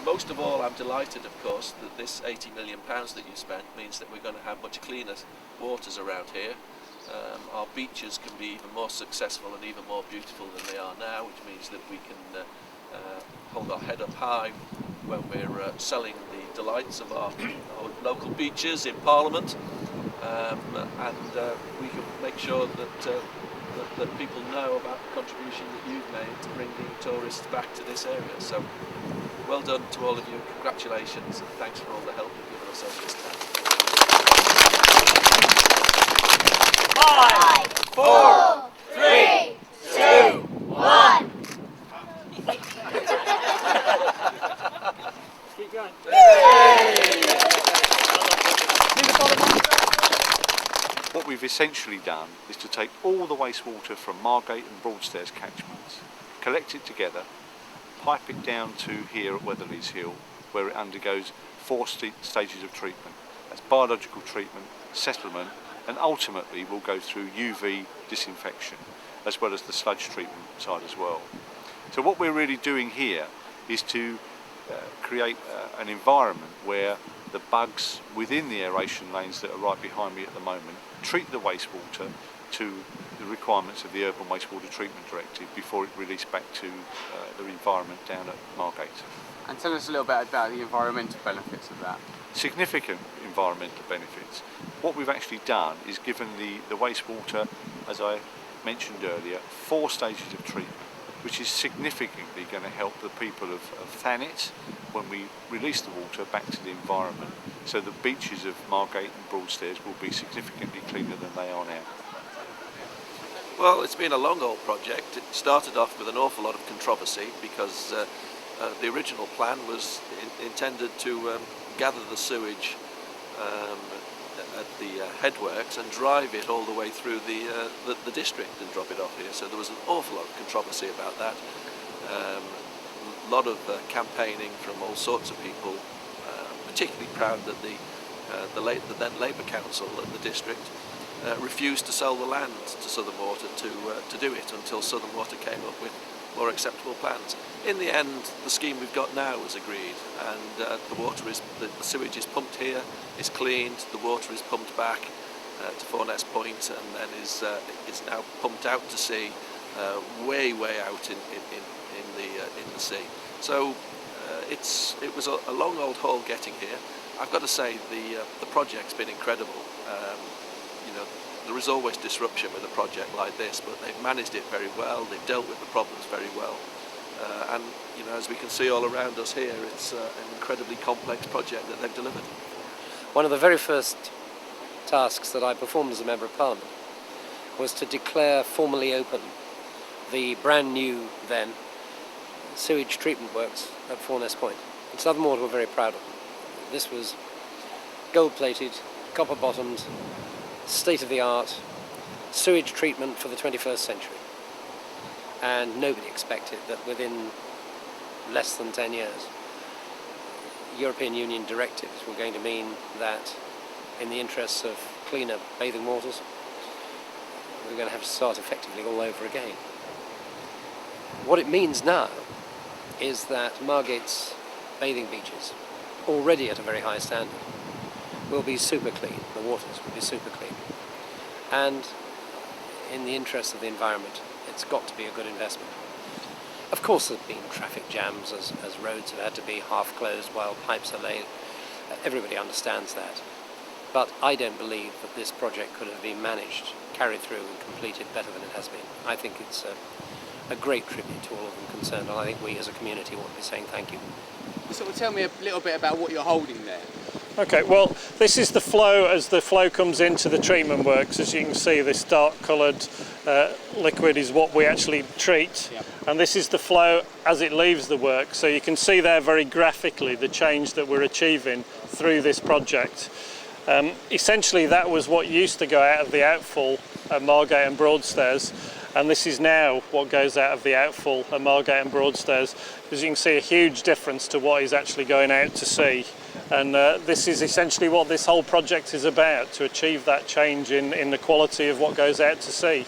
most of all, I'm delighted, of course, that this £80 million that you spent means that we're going to have much cleaner waters around here. Our beaches can be even more successful and even more beautiful than they are now, which means that we can hold our head up high when we're selling the delights of our local beaches in Parliament, and we can make sure that people know about the contribution that you've made to bringing tourists back to this area. So well done to all of you, congratulations, and thanks for all the help you've given us over this time. 5, 4, 3, 2, 1. Keep going. What we've essentially done is to take all the wastewater from Margate and Broadstairs catchments, collect it together, pipe it down to here at Weatherly's Hill, where it undergoes 4 stages of treatment. That's biological treatment, settlement, and ultimately will go through UV disinfection, as well as the sludge treatment side as well. So what we're really doing here is to create an environment where the bugs within the aeration lanes that are right behind me at the moment treat the wastewater to the requirements of the Urban Wastewater Treatment Directive before it released back to the environment down at Margate. And tell us a little bit about the environmental benefits of that. Significant environmental benefits. What we've actually done is given the wastewater, as I mentioned earlier, 4 stages of treatment, which is significantly going to help the people of Thanet when we release the water back to the environment. So the beaches of Margate and Broadstairs will be significantly cleaner than they are now. Well, it's been a long old project. It started off with an awful lot of controversy because the original plan was intended to gather the sewage at the headworks and drive it all the way through the district and drop it off here. So there was an awful lot of controversy about that. A lot of campaigning from all sorts of people, particularly proud that the then Labour Council at the district refused to sell the land to Southern Water to do it until Southern Water came up with more acceptable plans. In the end, the scheme we've got now was agreed, and the sewage is pumped here, is cleaned, the water is pumped back to Thanet Point, and then is now pumped out to sea, way out in the sea. So it was a long old haul getting here. I've got to say the project's been incredible. You know, there is always disruption with a project like this, but they've managed it very well. They've dealt with the problems very well, and you know, as we can see all around us here, it's an incredibly complex project that they've delivered. One of the very first tasks that I performed as a Member of Parliament was to declare formally open the brand new then sewage treatment works at Thanet Point. And Southern Water were very proud of them. This was gold-plated, copper-bottomed, state-of-the-art sewage treatment for the 21st century. And nobody expected that within less than 10 years, European Union directives were going to mean that in the interests of cleaner bathing waters, we were going to have to start effectively all over again. What it means now is that Margate's bathing beaches, already at a very high standard, will be super clean. The waters will be super clean. And in the interest of the environment, it's got to be a good investment. Of course there have been traffic jams as roads have had to be half closed while pipes are laid. Everybody understands that. But I don't believe that this project could have been managed, carried through and completed better than it has been. I think it's a great tribute to all of them concerned, and I think we as a community want to be saying thank you. So tell me a little bit about what you're holding there. Okay, well, this is the flow as the flow comes into the treatment works. As you can see, this dark coloured liquid is what we actually treat. Yep. And this is the flow as it leaves the work. So you can see there very graphically the change that we're achieving through this project. Essentially, that was what used to go out of the outfall at Margate and Broadstairs. And this is now what goes out of the outfall at Margate and Broadstairs. As you can see, a huge difference to what is actually going out to sea. And this is essentially what this whole project is about, to achieve that change in the quality of what goes out to sea.